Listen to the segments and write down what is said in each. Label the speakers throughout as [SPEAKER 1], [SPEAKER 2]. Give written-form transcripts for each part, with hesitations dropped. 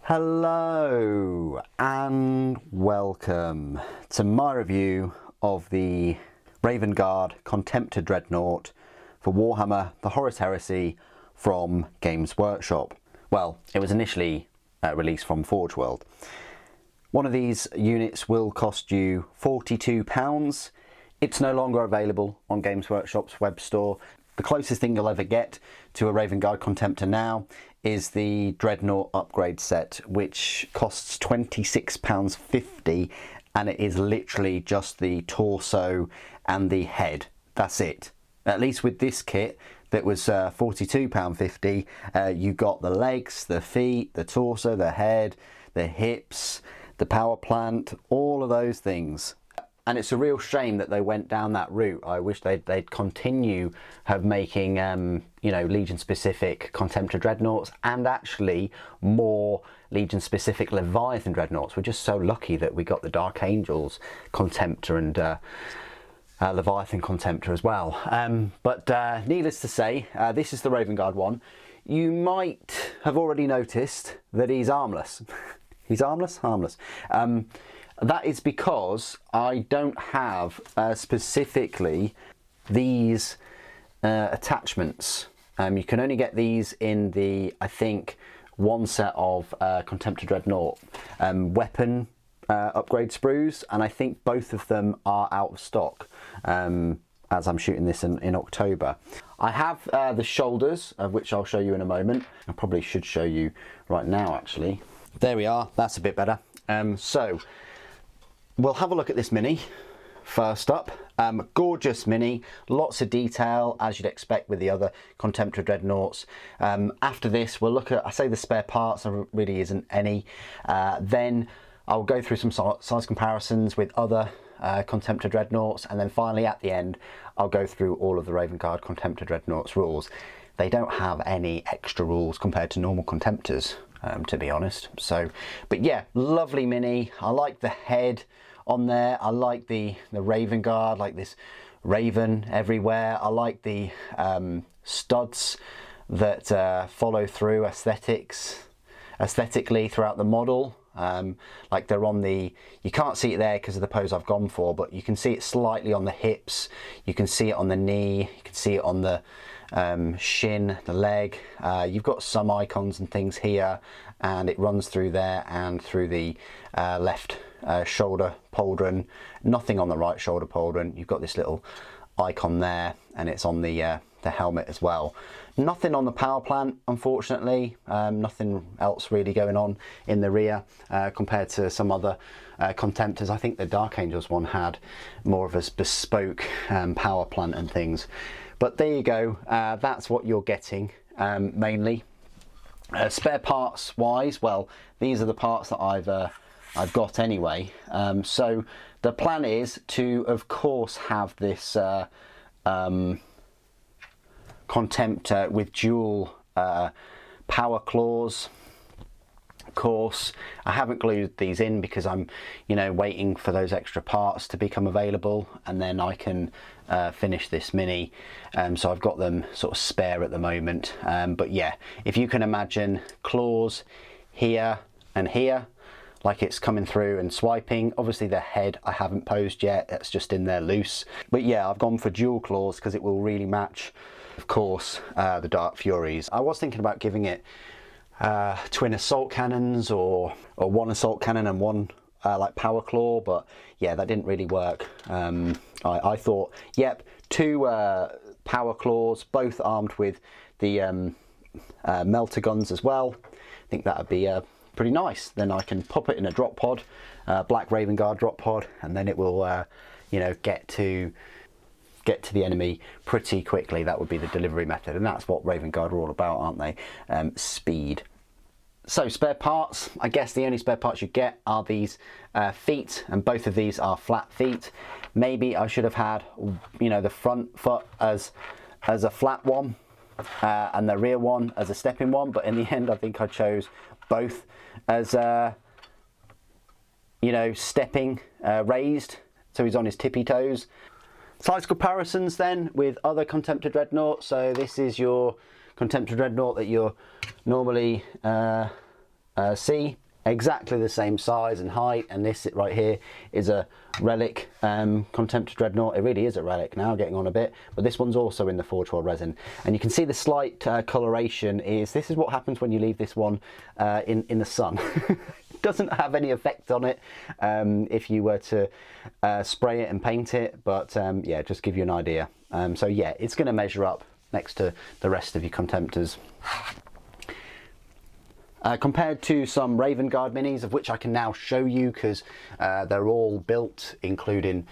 [SPEAKER 1] Hello and welcome to my review of the Raven Guard Contemptor Dreadnought for Warhammer the Horus Heresy from Games Workshop. Well, it was initially released from Forge World. One of these units will cost you £42. It's no longer available on Games Workshop's web store. The closest thing you'll ever get to a Raven Guard Contemptor now is the Dreadnought upgrade set, which costs £26.50, and it is literally just the torso and the head. That's it. At least with this kit that was £42.50, you got the legs, the feet, the torso, the head, the hips, the power plant, all of those things. And it's a real shame that they went down that route. I wish they'd continue making Legion specific Contemptor Dreadnoughts, and actually more Legion specific Leviathan Dreadnoughts. We're just so lucky that we got the Dark Angels Contemptor and Leviathan Contemptor as well. But needless to say, this is the Raven Guard one. You might have already noticed that he's armless. He's armless? Harmless. That is because I don't have specifically these attachments. You can only get these in the, I think, one set of Contemptor Dreadnought weapon upgrade sprues, and I think both of them are out of stock as I'm shooting this in October. I have the shoulders, of which I'll show you in a moment. I probably should show you right now, actually. There we are, that's a bit better. So we'll have a look at this mini first up. Gorgeous mini, lots of detail as you'd expect with the other Contemptor Dreadnoughts. After this we'll look at, I say the spare parts, there really isn't any. Then I'll go through some size comparisons with other Contemptor Dreadnoughts, and then finally at the end I'll go through all of the Raven Guard Contemptor Dreadnoughts rules. They don't have any extra rules compared to normal Contemptors, to be honest. So, but yeah, lovely mini. I like the head on there. I like the Raven Guard, like this raven everywhere. I like the studs that follow through aesthetically throughout the model. Like they're on the, you can't see it there because of the pose I've gone for, but you can see it slightly on the hips, you can see it on the knee, you can see it on the shin, the leg. You've got some icons and things here, and it runs through there and through the left shoulder pauldron. Nothing on the right shoulder pauldron. You've got this little icon there, and it's on the helmet as well. Nothing on the power plant, unfortunately. Nothing else really going on in the rear compared to some other Contemptors. I think the Dark Angels one had more of a bespoke power plant and things. But there you go, that's what you're getting mainly. Spare parts wise, well, these are the parts that I've got anyway. So the plan is to, of course, have this Contemptor with dual power claws. Of course, I haven't glued these in because I'm, waiting for those extra parts to become available, and then I can finish this mini. So I've got them sort of spare at the moment. But yeah, if you can imagine claws here and here, like it's coming through and swiping. Obviously the head I haven't posed yet, that's just in there loose. But yeah, I've gone for dual claws because it will really match, of course, the Dark Furies. I was thinking about giving it twin assault cannons or one assault cannon and one like power claw, but yeah, that didn't really work. I thought, yep, two power claws, both armed with the melter guns as well. I think that would be pretty nice. Then I can pop it in a drop pod, black Raven Guard drop pod, and then it will get to the enemy pretty quickly. That would be the delivery method, and that's what Raven Guard are all about, aren't they? Speed. So spare parts, I guess the only spare parts you get are these feet, and both of these are flat feet. Maybe I should have had, the front foot as a flat one and the rear one as a stepping one, but in the end I think I chose both as stepping raised, so he's on his tippy toes. Size comparisons then with other Contemptor Dreadnought. So this is your Contemptor Dreadnought that you're normally see, exactly the same size and height, and this right here is a relic Contemptor Dreadnought. It really is a relic now, getting on a bit, but this one's also in the Forge World resin, and you can see the slight coloration this is what happens when you leave this one in the sun. Doesn't have any effect on it if you were to spray it and paint it, but yeah, just give you an idea. So yeah, it's going to measure up next to the rest of your Contemptors. Compared to some Raven Guard minis, of which I can now show you because they're all built, including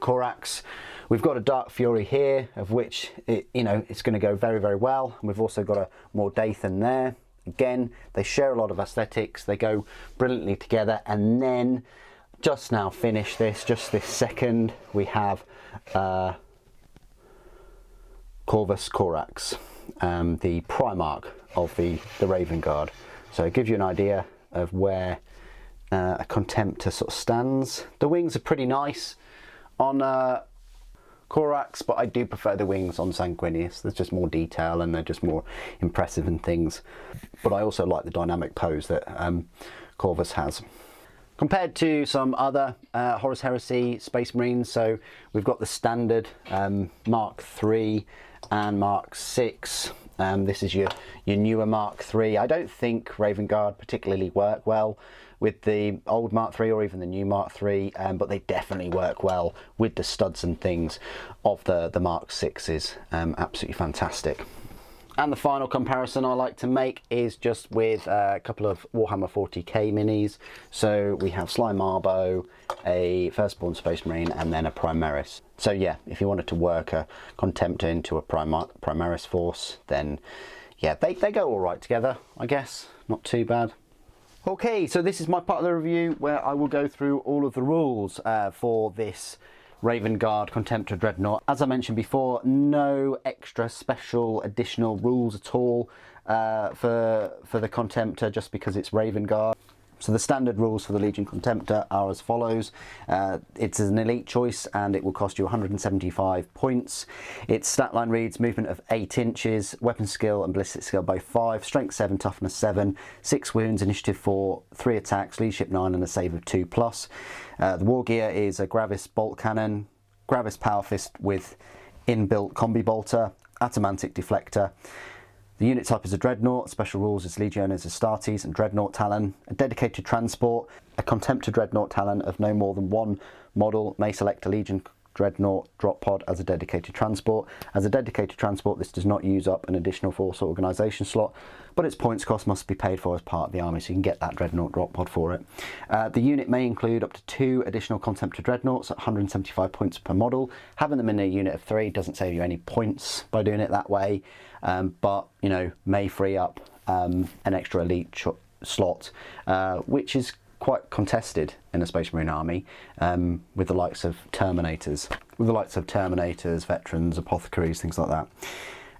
[SPEAKER 1] Corax. We've got a Dark Fury here, of which it's going to go very, very well. And we've also got a more Dathan there. Again, they share a lot of aesthetics. They go brilliantly together. And then, just now finished this, just this second, we have Corvus Corax, the Primarch of the Raven Guard. So it gives you an idea of where a Contemptor sort of stands. The wings are pretty nice on Corax, but I do prefer the wings on Sanguinius. There's just more detail and they're just more impressive and things. But I also like the dynamic pose that Corvus has. Compared to some other Horus Heresy Space Marines, so we've got the standard Mark III and Mark VI. This is your newer Mark III. I don't think Raven Guard particularly work well with the old Mark III or even the new Mark III, but they definitely work well with the studs and things of the Mark VIs. Absolutely fantastic. And the final comparison I like to make is just with a couple of Warhammer 40k minis. So we have Sly Marbo, a Firstborn Space Marine, and then a Primaris. So yeah, if you wanted to work a Contemptor into a Primaris force, then yeah, they go all right together, I guess. Not too bad. Okay, so this is my part of the review where I will go through all of the rules for this Raven Guard Contemptor Dreadnought. As I mentioned before, no extra special additional rules at all for the Contemptor, just because it's Raven Guard. So the standard rules for the Legion Contemptor are as follows. It's an elite choice and it will cost you 175 points. Its stat line reads movement of 8 inches, weapon skill and ballistic skill both 5, strength 7, toughness 7, 6 wounds, initiative 4, 3 attacks, leadership 9 and a save of 2+. The war gear is a Gravis bolt cannon, Gravis power fist with inbuilt combi bolter, atomantic deflector. The unit type is a Dreadnought, special rules is Legiones Astartes and Dreadnought Talon. A dedicated transport, a Contemptor Dreadnought Talon of no more than 1 model may select a Legion Dreadnought drop pod as a dedicated transport. As a dedicated transport, this does not use up an additional force organisation slot, but its points cost must be paid for as part of the army, so you can get that Dreadnought drop pod for it. The unit may include up to 2 additional Contemptor Dreadnoughts at 175 points per model. Having them in a unit of 3 doesn't save you any points by doing it that way, but may free up an extra elite slot, which is quite contested in a Space Marine army, with the likes of Terminators, Veterans, Apothecaries, things like that.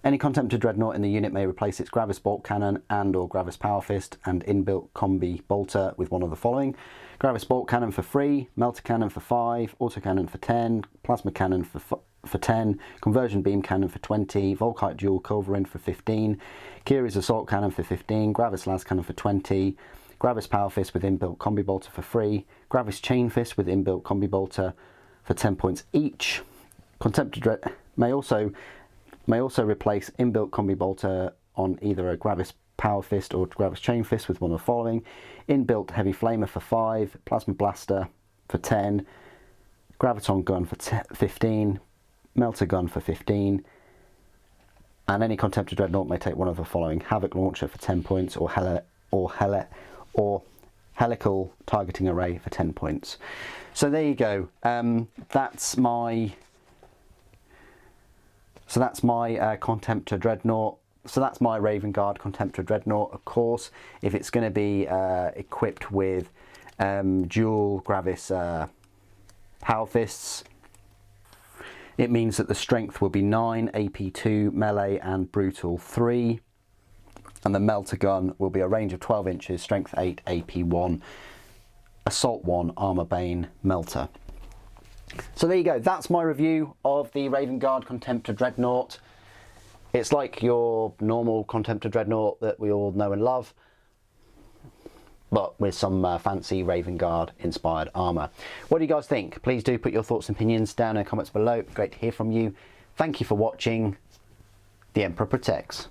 [SPEAKER 1] Any Contemptor Dreadnought in the unit may replace its Gravis bolt cannon and or Gravis power fist and inbuilt combi bolter with one of the following: Gravis bolt cannon for 3, melter cannon for 5, autocannon for 10, plasma cannon for 10, conversion beam cannon for 20, Volkite dual culverin for 15, Kiri's assault cannon for 15, Gravis las cannon for 20, Gravis power fist with inbuilt combi bolter for 3, Gravis chain fist with inbuilt combi bolter for 10 points each. Contemptor Dread may also replace inbuilt combi bolter on either a Gravis power fist or Gravis chain fist with one of the following: inbuilt heavy flamer for 5, plasma blaster for 10, graviton gun for 15, melter gun for 15, and any Contemptor Dreadnought may take one of the following: havoc launcher for 10 points or helical targeting array for 10 points. So there you go. That's my Contemptor Dreadnought. So that's my Raven Guard Contemptor Dreadnought. Of course, if it's going to be equipped with dual Gravis power fists, it means that the strength will be 9, AP 2, melee and brutal 3. And the melter gun will be a range of 12 inches, strength 8, AP 1, assault 1, armor bane, melter. So there you go, that's my review of the Raven Guard Contemptor Dreadnought. It's like your normal Contemptor Dreadnought that we all know and love, but with some fancy Raven Guard inspired armour. What do you guys think? Please do put your thoughts and opinions down in the comments below. Great to hear from you. Thank you for watching. The Emperor protects.